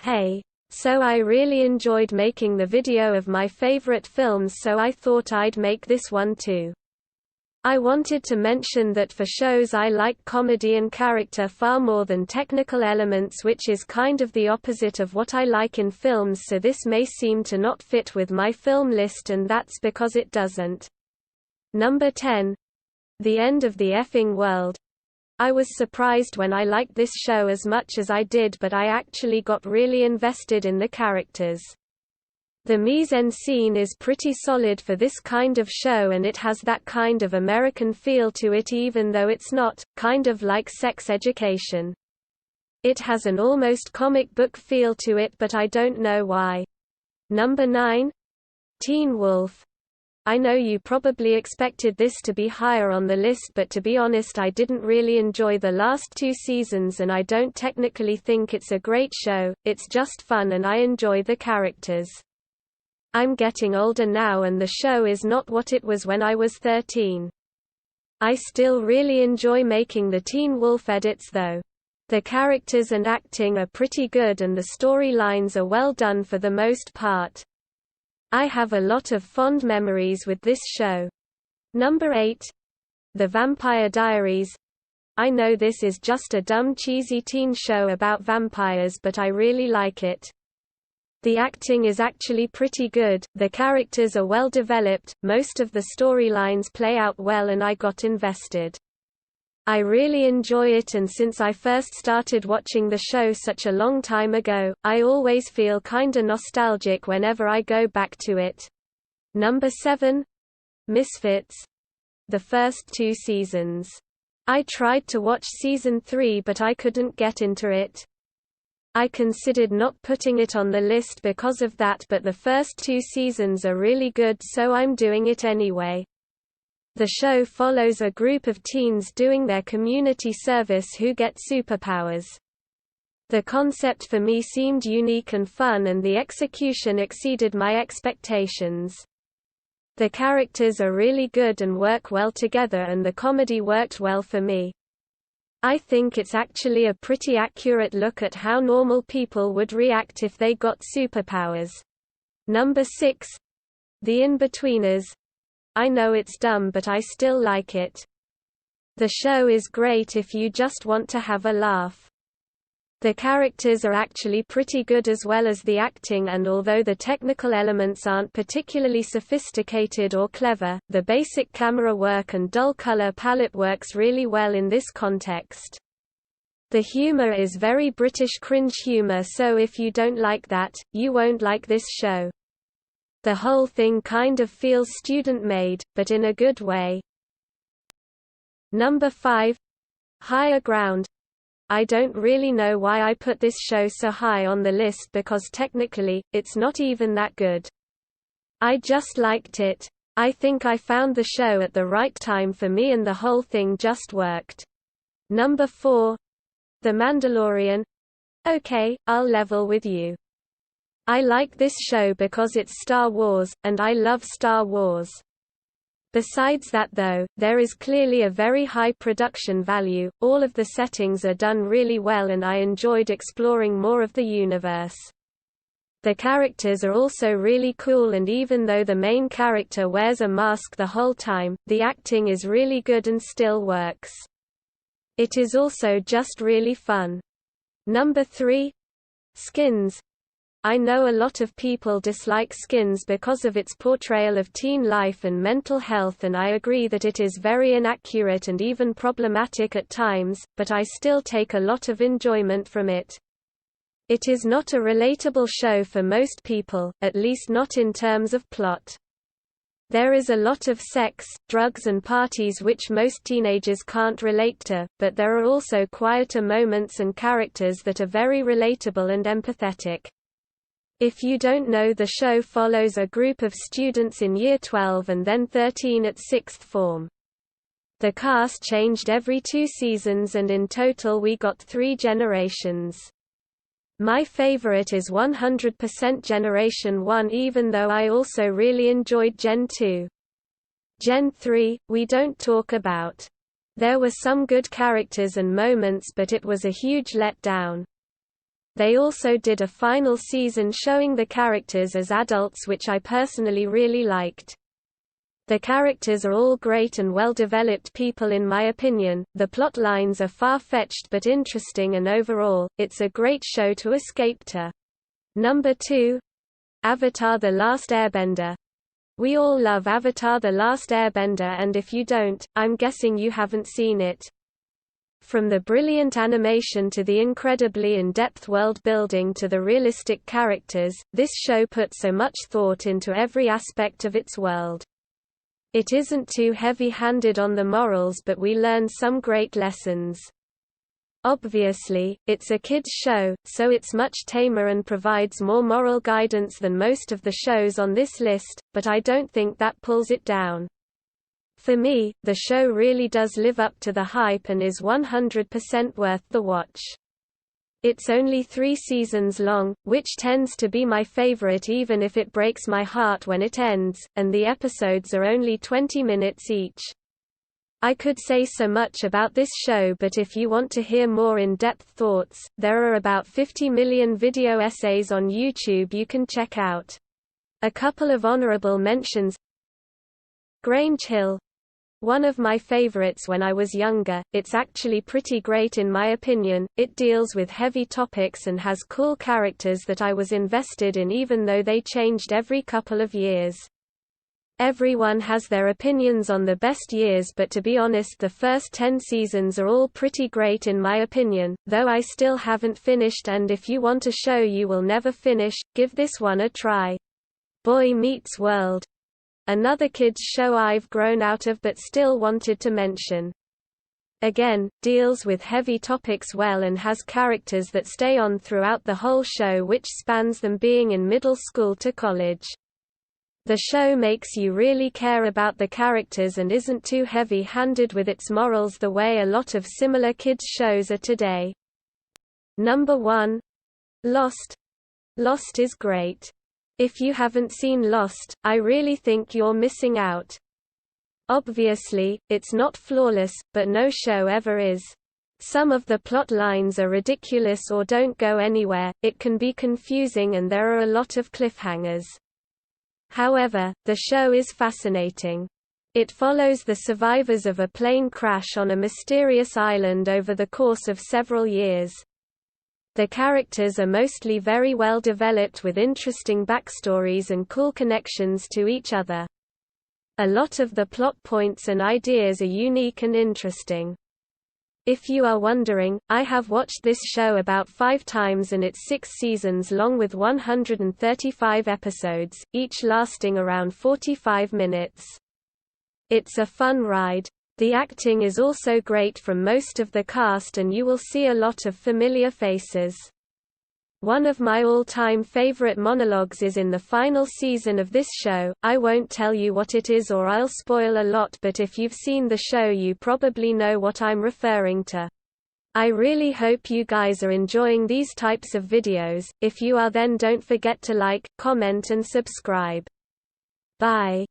Hey. So I really enjoyed making the video of my favorite films, so I thought I'd make this one too. I wanted to mention that for shows I like comedy and character far more than technical elements, which is kind of the opposite of what I like in films, so this may seem to not fit with my film list, and that's because it doesn't. Number 10. The End of the Effing World. I was surprised when I liked this show as much as I did, but I actually got really invested in the characters. The mise-en-scene is pretty solid for this kind of show, and it has that kind of American feel to it even though it's not, kind of like Sex Education. It has an almost comic book feel to it, but I don't know why. Number 9. Teen Wolf. I know you probably expected this to be higher on the list, but to be honest, I didn't really enjoy the last 2 seasons, and I don't technically think it's a great show. It's just fun and I enjoy the characters. I'm getting older now and the show is not what it was when I was 13. I still really enjoy making the Teen Wolf edits though. The characters and acting are pretty good and the storylines are well done for the most part. I have a lot of fond memories with this show. Number 8. The Vampire Diaries. I know this is just a dumb cheesy teen show about vampires, but I really like it. The acting is actually pretty good, the characters are well developed, most of the storylines play out well and I got invested. I really enjoy it, and since I first started watching the show such a long time ago, I always feel kinda nostalgic whenever I go back to it. Number 7. Misfits. The first 2 seasons. I tried to watch season 3 but I couldn't get into it. I considered not putting it on the list because of that, but the first 2 seasons are really good, so I'm doing it anyway. The show follows a group of teens doing their community service who get superpowers. The concept for me seemed unique and fun, and the execution exceeded my expectations. The characters are really good and work well together, and the comedy worked well for me. I think it's actually a pretty accurate look at how normal people would react if they got superpowers. Number 6. The Inbetweeners. I know it's dumb, but I still like it. The show is great if you just want to have a laugh. The characters are actually pretty good as well as the acting, and although the technical elements aren't particularly sophisticated or clever, the basic camera work and dull color palette works really well in this context. The humor is very British cringe humor, so if you don't like that, you won't like this show. The whole thing kind of feels student-made, but in a good way. Number 5. Higher Ground. I don't really know why I put this show so high on the list, because technically, it's not even that good. I just liked it. I think I found the show at the right time for me and the whole thing just worked. Number 4. The Mandalorian. Okay, I'll level with you. I like this show because it's Star Wars, and I love Star Wars. Besides that though, there is clearly a very high production value, all of the settings are done really well, and I enjoyed exploring more of the universe. The characters are also really cool, and even though the main character wears a mask the whole time, the acting is really good and still works. It is also just really fun. Number 3. Skins. I know a lot of people dislike Skins because of its portrayal of teen life and mental health, and I agree that it is very inaccurate and even problematic at times, but I still take a lot of enjoyment from it. It is not a relatable show for most people, at least not in terms of plot. There is a lot of sex, drugs and parties which most teenagers can't relate to, but there are also quieter moments and characters that are very relatable and empathetic. If you don't know, the show follows a group of students in Year 12 and then 13 at 6th form. The cast changed every 2 seasons, and in total we got 3 generations. My favorite is 100% Generation 1, even though I also really enjoyed Gen 2. Gen 3, we don't talk about. There were some good characters and moments, but it was a huge letdown. They also did a final season showing the characters as adults, which I personally really liked. The characters are all great and well-developed people in my opinion, the plot lines are far-fetched but interesting, and overall, it's a great show to escape to. Number 2. Avatar: The Last Airbender. We all love Avatar: The Last Airbender, and if you don't, I'm guessing you haven't seen it. From the brilliant animation to the incredibly in-depth world-building to the realistic characters, this show puts so much thought into every aspect of its world. It isn't too heavy-handed on the morals, but we learn some great lessons. Obviously, it's a kids' show, so it's much tamer and provides more moral guidance than most of the shows on this list, but I don't think that pulls it down. For me, the show really does live up to the hype and is 100% worth the watch. It's only 3 seasons long, which tends to be my favorite even if it breaks my heart when it ends, and the episodes are only 20 minutes each. I could say so much about this show, but if you want to hear more in-depth thoughts, there are about 50 million video essays on YouTube you can check out. A couple of honorable mentions. Grange Hill. One of my favorites when I was younger. It's actually pretty great in my opinion. It deals with heavy topics and has cool characters that I was invested in even though they changed every couple of years. Everyone has their opinions on the best years, but to be honest, the first 10 seasons are all pretty great in my opinion, though I still haven't finished, and if you want a show you will never finish, give this one a try. Boy Meets World. Another kids show I've grown out of but still wanted to mention. Again, deals with heavy topics well and has characters that stay on throughout the whole show, which spans them being in middle school to college. The show makes you really care about the characters and isn't too heavy-handed with its morals the way a lot of similar kids shows are today. Number 1. Lost. Lost is great. If you haven't seen Lost, I really think you're missing out. Obviously, it's not flawless, but no show ever is. Some of the plot lines are ridiculous or don't go anywhere, it can be confusing, and there are a lot of cliffhangers. However, the show is fascinating. It follows the survivors of a plane crash on a mysterious island over the course of several years. The characters are mostly very well developed with interesting backstories and cool connections to each other. A lot of the plot points and ideas are unique and interesting. If you are wondering, I have watched this show about 5 times and it's 6 seasons long with 135 episodes, each lasting around 45 minutes. It's a fun ride. The acting is also great from most of the cast and you will see a lot of familiar faces. One of my all-time favorite monologues is in the final season of this show. I won't tell you what it is or I'll spoil a lot, but if you've seen the show you probably know what I'm referring to. I really hope you guys are enjoying these types of videos. If you are, then don't forget to like, comment and subscribe. Bye.